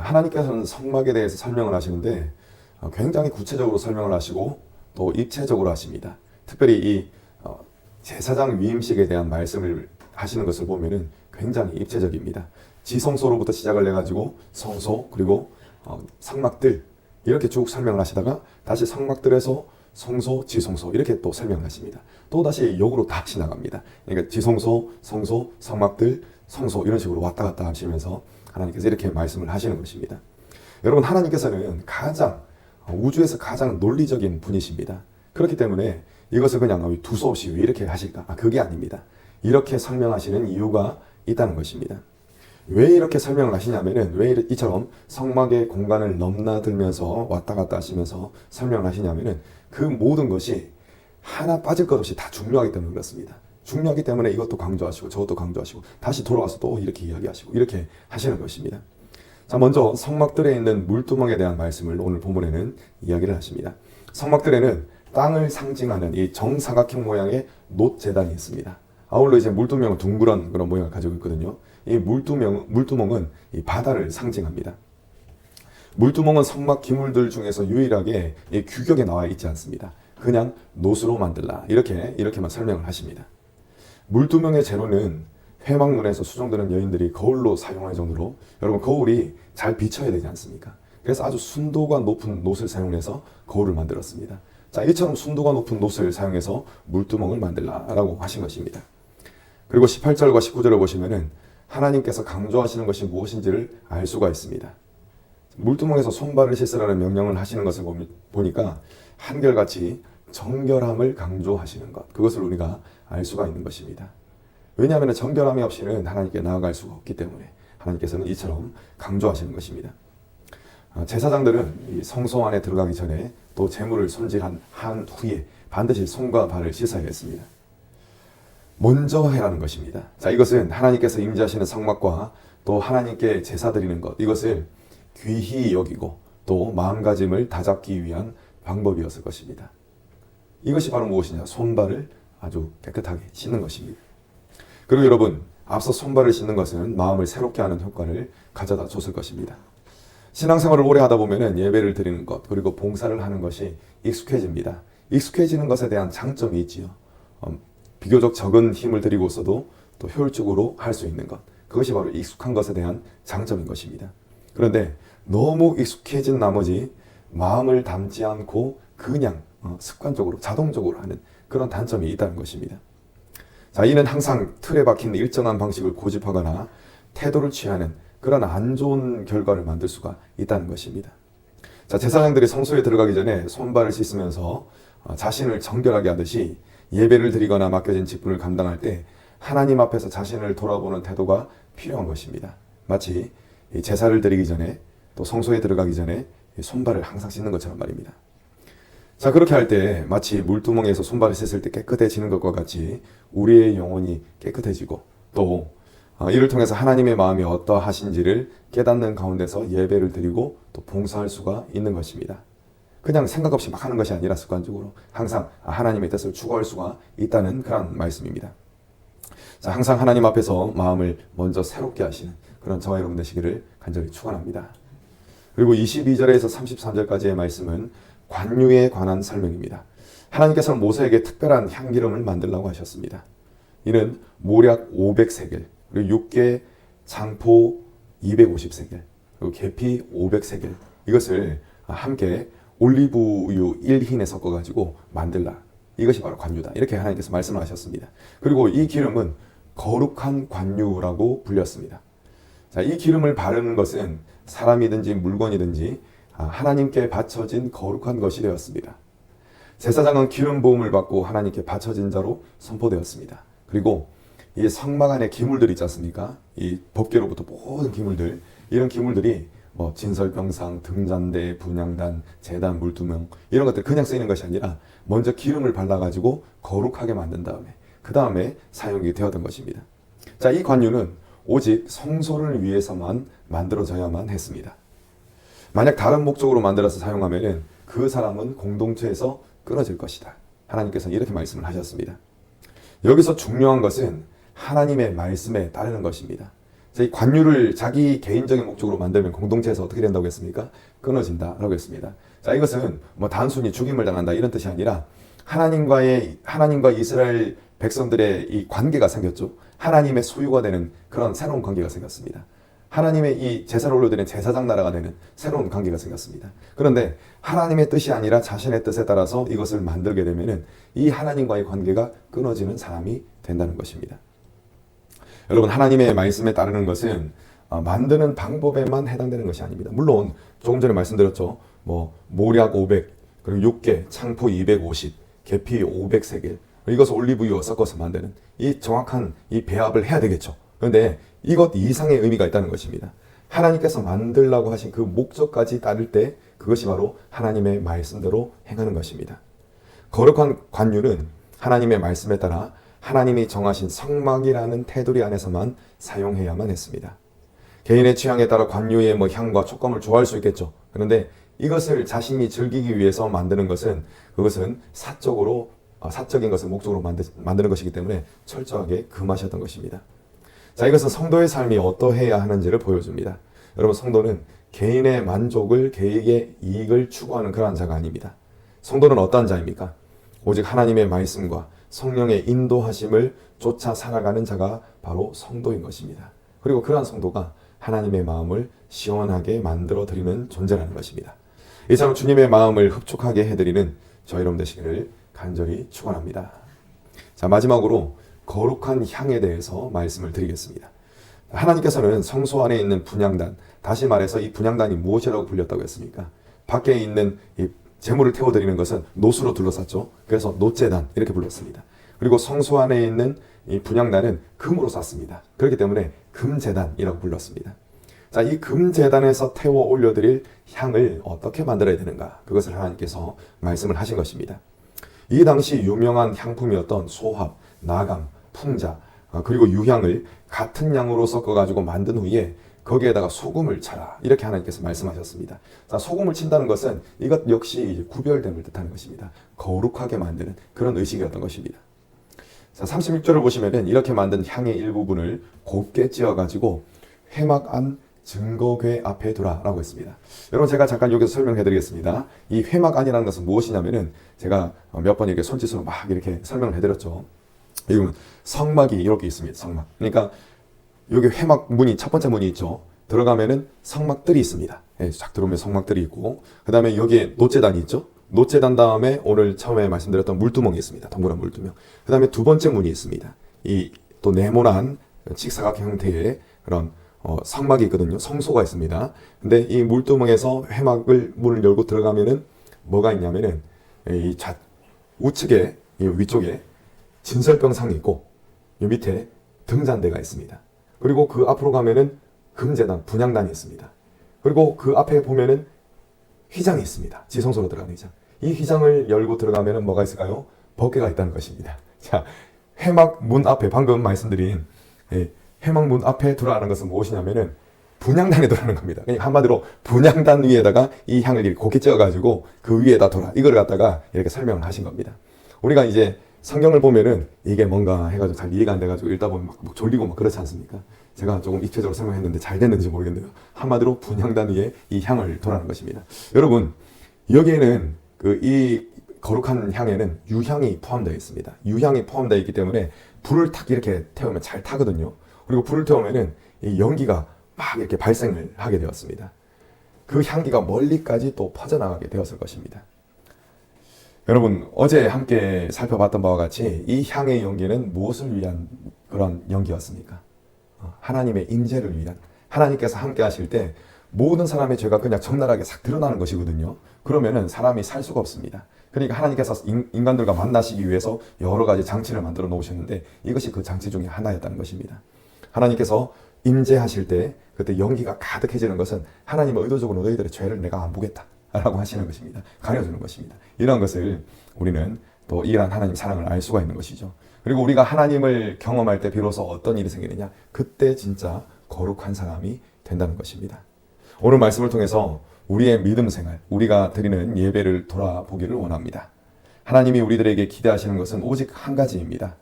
하나님께서는 성막에 대해서 설명을 하시는데 굉장히 구체적으로 설명을 하시고 또 입체적으로 하십니다. 특별히 이 제사장 위임식에 대한 말씀을 하시는 것을 보면은 굉장히 입체적입니다. 지성소로부터 시작을 해가지고 성소 그리고 성막들 이렇게 쭉 설명을 하시다가 다시 성막들에서 성소, 지성소 이렇게 또 설명하십니다. 또 다시 역으로 다시 나갑니다. 그러니까 지성소, 성소, 성막들, 성소 이런 식으로 왔다 갔다 하시면서 하나님께서 이렇게 말씀을 하시는 것입니다. 여러분 하나님께서는 우주에서 가장 논리적인 분이십니다. 그렇기 때문에 이것을 그냥 두서없이 왜 이렇게 하실까? 그게 아닙니다. 이렇게 설명하시는 이유가 있다는 것입니다. 왜 이렇게 설명을 하시냐면은 왜 이처럼 성막의 공간을 넘나들면서 왔다 갔다 하시면서 설명을 하시냐면은 그 모든 것이 하나 빠질 것 없이 다 중요하기 때문에 그렇습니다. 중요하기 때문에 이것도 강조하시고 저것도 강조하시고 다시 돌아와서 또 이렇게 이야기하시고 이렇게 하시는 것입니다. 자, 먼저 성막들에 있는 물두멍에 대한 말씀을 오늘 본문에는 이야기를 하십니다. 성막들에는 땅을 상징하는 이 정사각형 모양의 놋재단이 있습니다. 아울러 이제 물두멍은 둥그런 그런 모양을 가지고 있거든요. 이 물두멍은 이 바다를 상징합니다. 물두멍은 성막 기물들 중에서 유일하게 이 규격에 나와 있지 않습니다. 그냥 놋으로 만들라 이렇게만 설명을 하십니다. 물두멍의 재료는 회막문에서 수종드는 여인들이 거울로 사용할 정도로 여러분 거울이 잘 비쳐야 되지 않습니까? 그래서 아주 순도가 높은 놋을 사용해서 거울을 만들었습니다. 자, 이처럼 순도가 높은 놋을 사용해서 물두멍을 만들라라고 하신 것입니다. 그리고 18절과 19절을 보시면은 하나님께서 강조하시는 것이 무엇인지를 알 수가 있습니다. 물두멍에서 손발을 씻으라는 명령을 하시는 것을 보니까 한결같이 정결함을 강조하시는 것, 그것을 우리가 알 수가 있는 것입니다. 왜냐하면 정결함이 없이는 하나님께 나아갈 수가 없기 때문에 하나님께서는 이처럼 강조하시는 것입니다. 제사장들은 이 성소 안에 들어가기 전에 또 제물을 손질한 후에 반드시 손과 발을 씻어야 했습니다. 먼저 해라는 것입니다. 자, 이것은 하나님께서 임재하시는 성막과 또 하나님께 제사 드리는 것, 이것을 귀히 여기고 또 마음가짐을 다잡기 위한 방법이었을 것입니다. 이것이 바로 무엇이냐? 손발을 아주 깨끗하게 씻는 것입니다. 그리고 여러분, 앞서 손발을 씻는 것은 마음을 새롭게 하는 효과를 가져다 줬을 것입니다. 신앙생활을 오래 하다 보면 예배를 드리는 것, 그리고 봉사를 하는 것이 익숙해집니다. 익숙해지는 것에 대한 장점이 있지요. 비교적 적은 힘을 들이고서도 또 효율적으로 할 수 있는 것, 그것이 바로 익숙한 것에 대한 장점인 것입니다. 그런데 너무 익숙해진 나머지 마음을 담지 않고 그냥 습관적으로 자동적으로 하는 그런 단점이 있다는 것입니다. 자, 이는 항상 틀에 박힌 일정한 방식을 고집하거나 태도를 취하는 그런 안 좋은 결과를 만들 수가 있다는 것입니다. 자, 제사장들이 성소에 들어가기 전에 손발을 씻으면서 자신을 정결하게 하듯이 예배를 드리거나 맡겨진 직분을 감당할 때 하나님 앞에서 자신을 돌아보는 태도가 필요한 것입니다. 마치 제사를 드리기 전에 또 성소에 들어가기 전에 손발을 항상 씻는 것처럼 말입니다. 자, 그렇게 할 때 마치 물두멍에서 손발을 씻을 때 깨끗해지는 것과 같이 우리의 영혼이 깨끗해지고 또 이를 통해서 하나님의 마음이 어떠하신지를 깨닫는 가운데서 예배를 드리고 또 봉사할 수가 있는 것입니다. 그냥 생각 없이 막 하는 것이 아니라 습관적으로 항상 하나님의 뜻을 추구할 수가 있다는 그런 말씀입니다. 자, 항상 하나님 앞에서 마음을 먼저 새롭게 하시는 그런 저와 여러분 되시기를 간절히 축원합니다. 그리고 22절에서 33절까지의 말씀은 관유에 관한 설명입니다. 하나님께서는 모세에게 특별한 향기름을 만들라고 하셨습니다. 이는 모략 500세겔, 그리고 육개 장포 250세겔, 그리고 계피 500세겔, 이것을 함께 올리브유 1흰에 섞어가지고 만들라. 이것이 바로 관유다. 이렇게 하나님께서 말씀을 하셨습니다. 그리고 이 기름은 거룩한 관유라고 불렸습니다. 자, 이 기름을 바르는 것은 사람이든지 물건이든지 하나님께 바쳐진 거룩한 것이 되었습니다. 제사장은 기름 부음을 받고 하나님께 바쳐진 자로 선포되었습니다. 그리고 이 성막 안에 기물들 있지 않습니까? 이 법궤로부터 모든 기물들, 이런 기물들이 진설병상, 등잔대, 분향단, 제단, 물두멍 이런 것들 그냥 쓰이는 것이 아니라 먼저 기름을 발라가지고 거룩하게 만든 다음에 그 다음에 사용이 되었던 것입니다. 자, 이 관유는 오직 성소를 위해서만 만들어져야만 했습니다. 만약 다른 목적으로 만들어서 사용하면 그 사람은 공동체에서 끊어질 것이다. 하나님께서는 이렇게 말씀을 하셨습니다. 여기서 중요한 것은 하나님의 말씀에 따르는 것입니다. 이 관유를 자기 개인적인 목적으로 만들면 공동체에서 어떻게 된다고 했습니까? 끊어진다라고 했습니다. 자, 이것은 뭐 단순히 죽임을 당한다 이런 뜻이 아니라 하나님과 이스라엘 백성들의 이 관계가 생겼죠. 하나님의 소유가 되는 그런 새로운 관계가 생겼습니다. 하나님의 이 제사를 올려드리는 제사장 나라가 되는 새로운 관계가 생겼습니다. 그런데 하나님의 뜻이 아니라 자신의 뜻에 따라서 이것을 만들게 되면은 이 하나님과의 관계가 끊어지는 사람이 된다는 것입니다. 여러분, 하나님의 말씀에 따르는 것은 만드는 방법에만 해당되는 것이 아닙니다. 물론 조금 전에 말씀드렸죠. 뭐 모략 500, 그리고 육개, 창포 250, 계피 500세겔, 이것을 올리브유와 섞어서 만드는 이 정확한 이 배합을 해야 되겠죠. 그런데 이것 이상의 의미가 있다는 것입니다. 하나님께서 만들라고 하신 그 목적까지 따를 때 그것이 바로 하나님의 말씀대로 행하는 것입니다. 거룩한 관유는 하나님의 말씀에 따라 하나님이 정하신 성막이라는 테두리 안에서만 사용해야만 했습니다. 개인의 취향에 따라 관유의 향과 촉감을 좋아할 수 있겠죠. 그런데 이것을 자신이 즐기기 위해서 만드는 것은 그것은 사적인 것을 목적으로 만드는 것이기 때문에 철저하게 금하셨던 것입니다. 자, 이것은 성도의 삶이 어떠해야 하는지를 보여줍니다. 여러분, 성도는 개인의 만족을, 개인의 이익을 추구하는 그러한 자가 아닙니다. 성도는 어떠한 자입니까? 오직 하나님의 말씀과 성령의 인도하심을 쫓아 살아가는 자가 바로 성도인 것입니다. 그리고 그러한 성도가 하나님의 마음을 시원하게 만들어 드리는 존재라는 것입니다. 이처럼 주님의 마음을 흡족하게 해드리는 저희 여러분 되시기를 간절히 축원합니다. 자, 마지막으로 거룩한 향에 대해서 말씀을 드리겠습니다. 하나님께서는 성소 안에 있는 분향단, 다시 말해서 이 분향단이 무엇이라고 불렸다고 했습니까? 밖에 있는 이 제물을 태워드리는 것은 노수로 둘러쌌죠. 그래서 노제단 이렇게 불렀습니다. 그리고 성소 안에 있는 이 분향단은 금으로 쌌습니다. 그렇기 때문에 금제단이라고 불렀습니다. 자, 이 금제단에서 태워 올려드릴 향을 어떻게 만들어야 되는가? 그것을 하나님께서 말씀을 하신 것입니다. 이 당시 유명한 향품이었던 소합, 나감, 풍자, 그리고 유향을 같은 양으로 섞어가지고 만든 후에 거기에다가 소금을 쳐라, 이렇게 하나님께서 말씀하셨습니다. 자, 소금을 친다는 것은 이것 역시 구별됨을 뜻하는 것입니다. 거룩하게 만드는 그런 의식이었던 것입니다. 자, 36절을 보시면은 이렇게 만든 향의 일부분을 곱게 찧어가지고 회막 안 증거궤 앞에 두라라고 했습니다. 여러분, 제가 잠깐 여기서 설명해 드리겠습니다. 이 회막 안이라는 것은 무엇이냐면은 제가 몇 번 이렇게 손짓으로 막 이렇게 설명을 해드렸죠. 이건 성막이 이렇게 있습니다. 성막. 그러니까 여기 회막 문이, 첫 번째 문이 있죠. 들어가면은 성막들이 있습니다. 예, 쫙 들어오면 성막들이 있고, 그 다음에 여기에 노제단이 있죠. 노제단 다음에 오늘 처음에 말씀드렸던 물두멍이 있습니다. 동그란 물두멍. 그 다음에 두 번째 문이 있습니다. 이 또 네모난 직사각 형태의 그런 성막이 있거든요. 성소가 있습니다. 근데 이 물두멍에서 문을 열고 들어가면은 뭐가 있냐면은 이 우측에, 이 위쪽에 진설병상이 있고, 이 밑에 등잔대가 있습니다. 그리고 그 앞으로 가면은 금제단, 분향단이 있습니다. 그리고 그 앞에 보면은 휘장이 있습니다. 지성소로 들어가는 휘장. 이 휘장을 열고 들어가면은 뭐가 있을까요? 법궤가 있다는 것입니다. 자, 회막 문 앞에 방금 말씀드린 회막 문 앞에 두라는 것은 무엇이냐면은 분향단에 두라는 겁니다. 그러니까 한마디로 분향단 위에다가 이 향을 이렇게 곱게 찧어가지고 그 위에다 두라, 이걸 갖다가 이렇게 설명을 하신 겁니다. 우리가 이제 성경을 보면은 이게 뭔가 해가지고 잘 이해가 안 돼가지고 읽다 보면 막 졸리고 막 그렇지 않습니까? 제가 조금 입체적으로 설명했는데 잘 됐는지 모르겠네요. 한마디로 분향단 위에 이 향을 두라는 것입니다. 여러분, 여기에는 이 거룩한 향에는 유향이 포함되어 있습니다. 유향이 포함되어 있기 때문에 불을 탁 이렇게 태우면 잘 타거든요. 그리고 불을 태우면은 이 연기가 막 이렇게 발생을 하게 되었습니다. 그 향기가 멀리까지 또 퍼져나가게 되었을 것입니다. 여러분, 어제 함께 살펴봤던 바와 같이 이 향의 연기는 무엇을 위한 그런 연기였습니까? 하나님의 임재를 위한, 하나님께서 함께 하실 때 모든 사람의 죄가 그냥 적나라하게 싹 드러나는 것이거든요. 그러면은 사람이 살 수가 없습니다. 그러니까 하나님께서 인간들과 만나시기 위해서 여러 가지 장치를 만들어 놓으셨는데 이것이 그 장치 중에 하나였다는 것입니다. 하나님께서 임재하실 때 그때 연기가 가득해지는 것은 하나님은 의도적으로 너희들의 죄를 내가 안 보겠다 라고 하시는 것입니다. 가려주는 것입니다. 이런 것을 우리는 또 이러한 하나님 사랑을 알 수가 있는 것이죠. 그리고 우리가 하나님을 경험할 때 비로소 어떤 일이 생기느냐, 그때 진짜 거룩한 사람이 된다는 것입니다. 오늘 말씀을 통해서 우리의 믿음 생활, 우리가 드리는 예배를 돌아보기를 원합니다. 하나님이 우리들에게 기대하시는 것은 오직 한 가지입니다.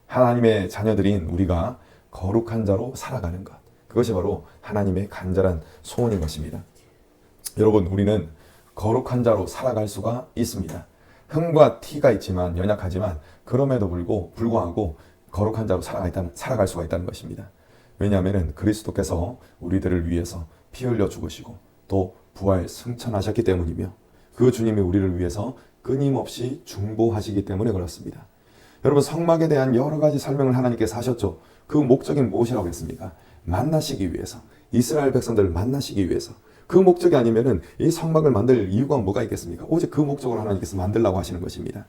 하나님의 자녀들인 우리가 거룩한 자로 살아가는 것, 그것이 바로 하나님의 간절한 소원인 것입니다. 여러분, 우리는 거룩한 자로 살아갈 수가 있습니다. 흠과 티가 있지만, 연약하지만 그럼에도 불구하고 거룩한 자로 살아갈 수가 있다는 것입니다. 왜냐하면 그리스도께서 우리들을 위해서 피 흘려 죽으시고 또 부활 승천하셨기 때문이며, 그 주님이 우리를 위해서 끊임없이 중보하시기 때문에 그렇습니다. 여러분, 성막에 대한 여러 가지 설명을 하나님께서 하셨죠. 그 목적이 무엇이라고 했습니까? 만나시기 위해서, 이스라엘 백성들을 만나시기 위해서. 그 목적이 아니면은 이 성막을 만들 이유가 뭐가 있겠습니까? 오직 그 목적으로 하나님께서 만들라고 하시는 것입니다.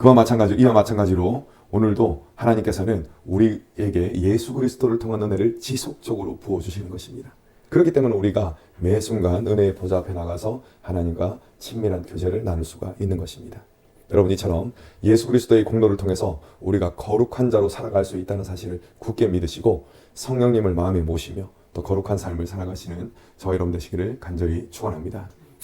이와 마찬가지로 오늘도 하나님께서는 우리에게 예수 그리스도를 통한 은혜를 지속적으로 부어주시는 것입니다. 그렇기 때문에 우리가 매 순간 은혜의 보좌 앞에 나가서 하나님과 친밀한 교제를 나눌 수가 있는 것입니다. 여러분, 이처럼 예수 그리스도의 공로를 통해서 우리가 거룩한 자로 살아갈 수 있다는 사실을 굳게 믿으시고 성령님을 마음에 모시며 또 거룩한 삶을 살아가시는 저와 여러분 되시기를 간절히 축원합니다.